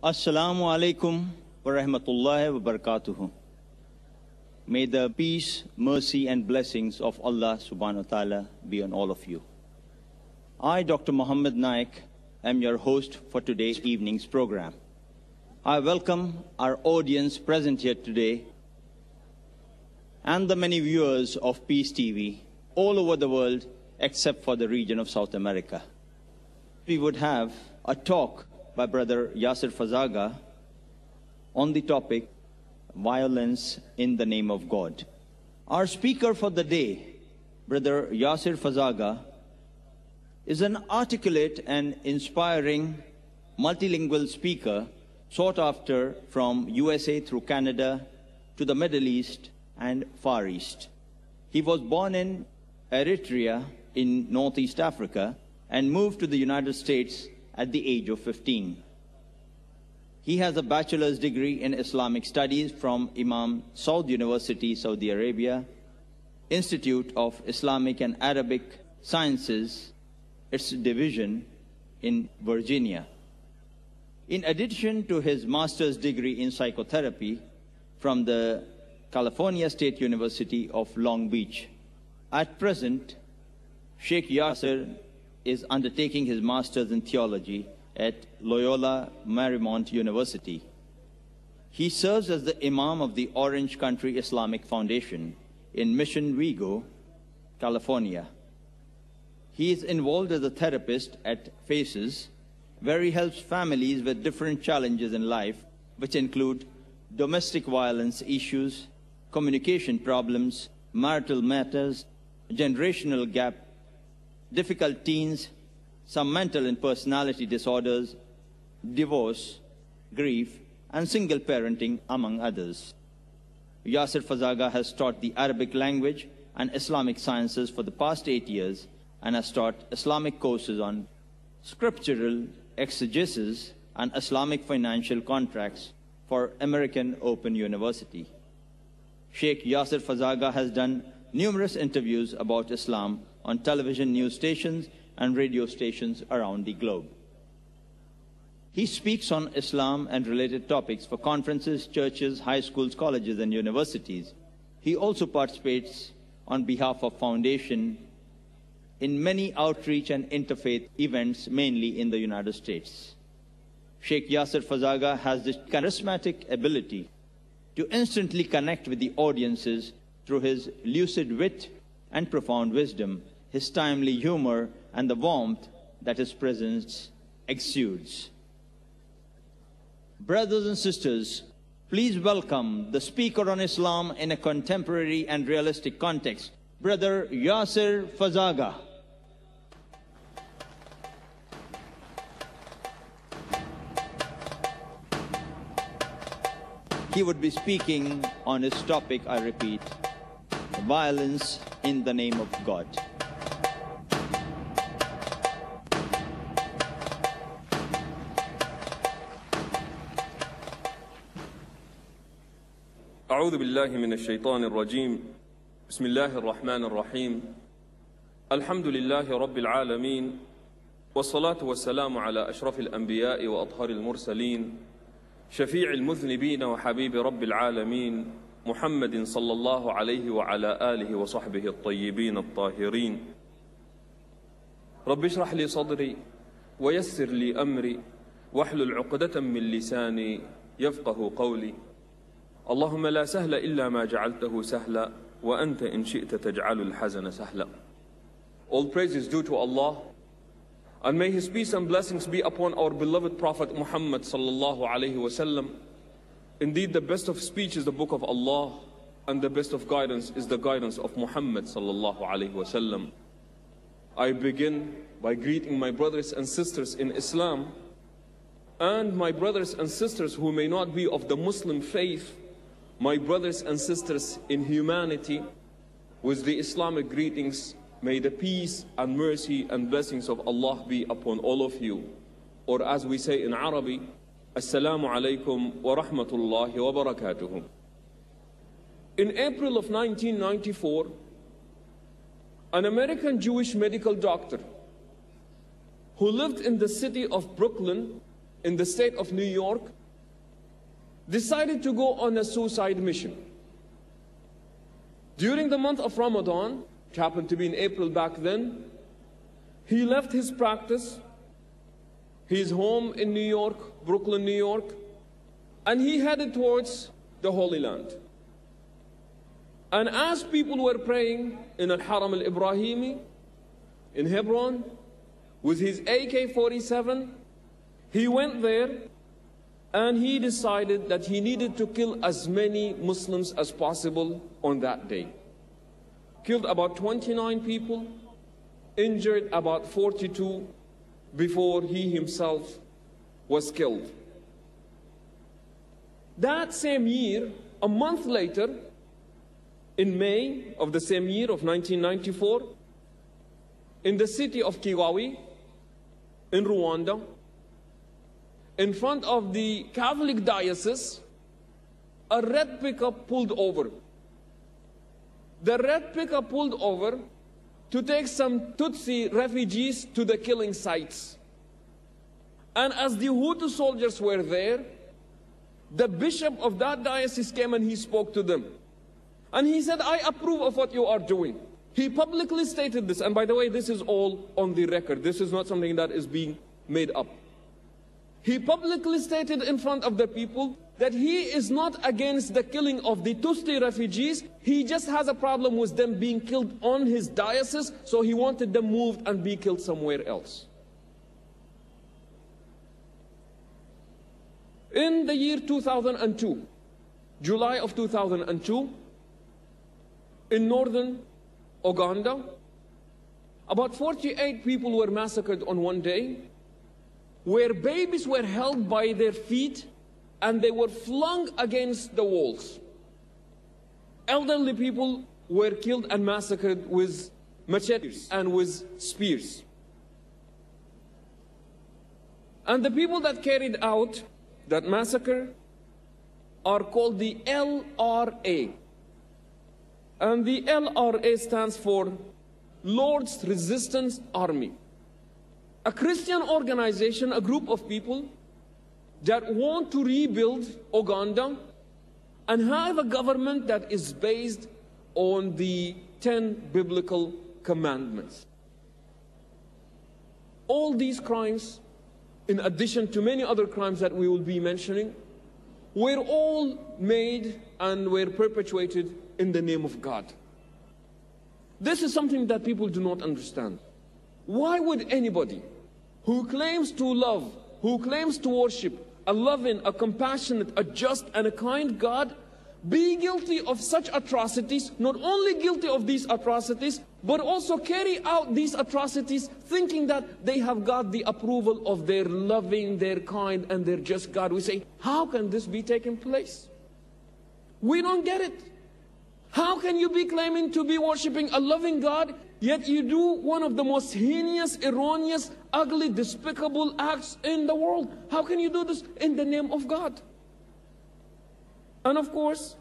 Assalamu alaikum wa rahmatullahi wa barakatuhu. May the peace, mercy and blessings of Allah subhanahu wa ta'ala be on all of you. I, Dr. Muhammad Naik, am your host for today's evening's program. I welcome our audience present here today and the many viewers of Peace TV all over the world except for the region of South America. We would have a talk by Brother Yaasir Fazaga on the topic, Violence in the Name of God. Our speaker for the day, Brother Yaasir Fazaga, is an articulate and inspiring multilingual speaker sought after from USA through Canada to the Middle East and Far East. He was born in Eritrea in Northeast Africa and moved to the United States at the age of 15. He has a bachelor's degree in Islamic Studies from Imam Saud University, Saudi Arabia, Institute of Islamic and Arabic Sciences, its division in Virginia. In addition to his master's degree in psychotherapy from the California State University of Long Beach. At present, Sheikh Yaasir is undertaking his master's in theology at Loyola Marymount University. He serves as the Imam of the Orange Country Islamic Foundation in Mission Viejo, California. He is involved as a therapist at FACES, where he helps families with different challenges in life, which include domestic violence issues, communication problems, marital matters, generational gap, difficult teens, some mental and personality disorders, divorce, grief, and single parenting, among others. Yaasir Fazaga has taught the Arabic language and Islamic sciences for the past 8 years and has taught Islamic courses on scriptural exegesis and Islamic financial contracts for American Open University. Sheikh Yaasir Fazaga has done numerous interviews about Islam on television news stations and radio stations around the globe. He speaks on Islam and related topics for conferences, churches, high schools, colleges, and universities. He also participates on behalf of Foundation in many outreach and interfaith events, mainly in the United States. Sheikh Yaasir Fazaga has this charismatic ability to instantly connect with the audiences through his lucid wit and profound wisdom, his timely humor, and the warmth that his presence exudes. Brothers and sisters, please welcome the speaker on Islam in a contemporary and realistic context, Brother Yaasir Fazaga. He would be speaking on his topic, I repeat, violence in the name of God. أعوذ بالله من الشيطان الرجيم بسم الله الرحمن الرحيم الحمد لله رب العالمين والصلاة والسلام على أشرف الأنبياء وأطهر المرسلين شفيع المذنبين وحبيب رب العالمين محمد صلى الله عليه وعلى آله وصحبه الطيبين الطاهرين رب اشرح لي صدري ويسر لي أمري واحلل عقدة من لساني يفقه قولي اللهم لا سهل إلا ما جعلته سهلا وأنت إن شئت تجعل الحزن سهلا. All praise is due to Allah, and may His peace and blessings be upon our beloved Prophet Muhammad sallallahu alaihi wasallam. Indeed, the best of speech is the book of Allah, and the best of guidance is the guidance of Muhammad sallallahu alaihi wasallam. I begin by greeting my brothers and sisters in Islam, and my brothers and sisters who may not be of the Muslim faith, my brothers and sisters in humanity, with the Islamic greetings. May the peace and mercy and blessings of Allah be upon all of you. Or as we say in Arabic, Assalamu alaikum wa rahmatullahi wa barakatuhu. In April of 1994, an American Jewish medical doctor who lived in the city of Brooklyn in the state of New York decided to go on a suicide mission. During the month of Ramadan, which happened to be in April back then, he left his practice, his home in New York, Brooklyn, New York, and he headed towards the Holy Land. And as people were praying in Al-Haram al-Ibrahimi, in Hebron, with his AK-47, he went there and he decided that he needed to kill as many Muslims as possible on that day. Killed about 29 people, injured about 42 before he himself was killed. That same year, a month later, in May of the same year of 1994, in the city of Kigali, in Rwanda, in front of the Catholic diocese, a red pickup pulled over. The red pickup pulled over to take some Tutsi refugees to the killing sites. And as the Hutu soldiers were there, the bishop of that diocese came and he spoke to them. And he said, I approve of what you are doing. He publicly stated this. And by the way, this is all on the record. This is not something that is being made up. He publicly stated in front of the people that he is not against the killing of the Tutsi refugees. He just has a problem with them being killed on his diocese, so he wanted them moved and be killed somewhere else. In the year 2002, July of 2002, in northern Uganda, about 48 people were massacred on one day, where babies were held by their feet and they were flung against the walls. Elderly people were killed and massacred with machetes and with spears. And the people that carried out that massacre are called the LRA. And the LRA stands for Lord's Resistance Army. A Christian organization, a group of people that want to rebuild Uganda and have a government that is based on the 10 biblical commandments. All these crimes, in addition to many other crimes that we will be mentioning, were all made and were perpetuated in the name of God. This is something that people do not understand. Why would anybody who claims to love, who claims to worship a loving, a compassionate, a just, and a kind God, be guilty of such atrocities, not only guilty of these atrocities, but also carry out these atrocities thinking that they have got the approval of their loving, their kind, and their just God? We say, how can this be taking place? We don't get it. How can you be claiming to be worshiping a loving God, yet you do one of the most heinous, erroneous, ugly, despicable acts in the world? How can you do this in the name of God? And of course,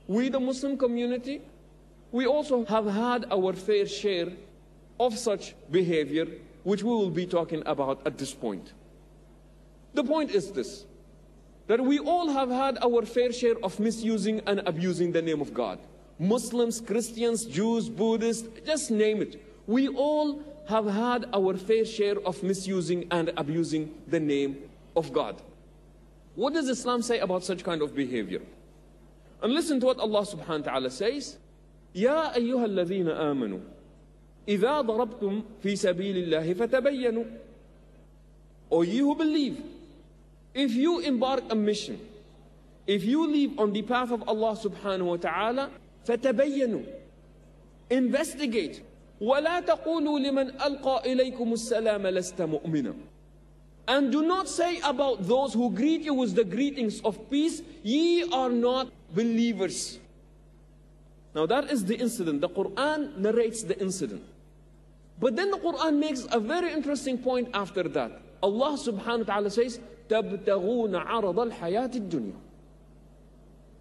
we, the Muslim community, we also have had our fair share of such behavior, which we will be talking about at this point. The point is this, that we all have had our fair share of misusing and abusing the name of God. Muslims, Christians, Jews, Buddhists, just name it. We all have had our fair share of misusing and abusing the name of God. What does Islam say about such kind of behavior? And listen to what Allah subhanahu wa ta'ala says. يَا أَيُّهَا الَّذِينَ آمَنُوا إِذَا ضَرَبْتُمْ فِي سَبِيلِ اللَّهِ فَتَبَيَّنُوا. O ye who believe, if you embark a mission, if you leave on the path of Allah subhanahu wa ta'ala, فَتَبَيَّنُوا. Investigate. وَلَا تَقُولُوا لِمَنْ أَلْقَى إِلَيْكُمُ السَّلَامَ لَسْتَ مُؤْمِنًا. And do not say about those who greet you with the greetings of peace, ye are not believers. Now that is the incident. The Quran narrates the incident. But then the Quran makes a very interesting point after that. Allah subhanahu wa ta'ala says, تَبْتَغُونَ عَرَضَ الْحَيَاةِ الدُّنْيَا.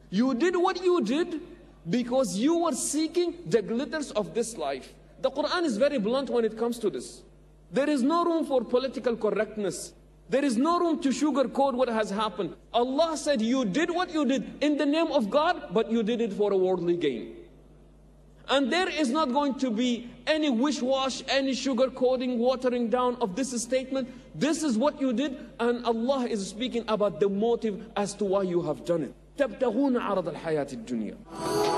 You did what you did because you were seeking the glitters of this life. The Quran is very blunt when it comes to this. There is no room for political correctness. There is no room to sugarcoat what has happened. Allah said you did what you did in the name of God, but you did it for a worldly gain. And there is not going to be any wish-wash, any sugarcoating, watering down of this statement. This is what you did, and Allah is speaking about the motive as to why you have done it. تَبْتَغُونَ عَرَضَ الْحَيَاةِ الدُّنْيَا.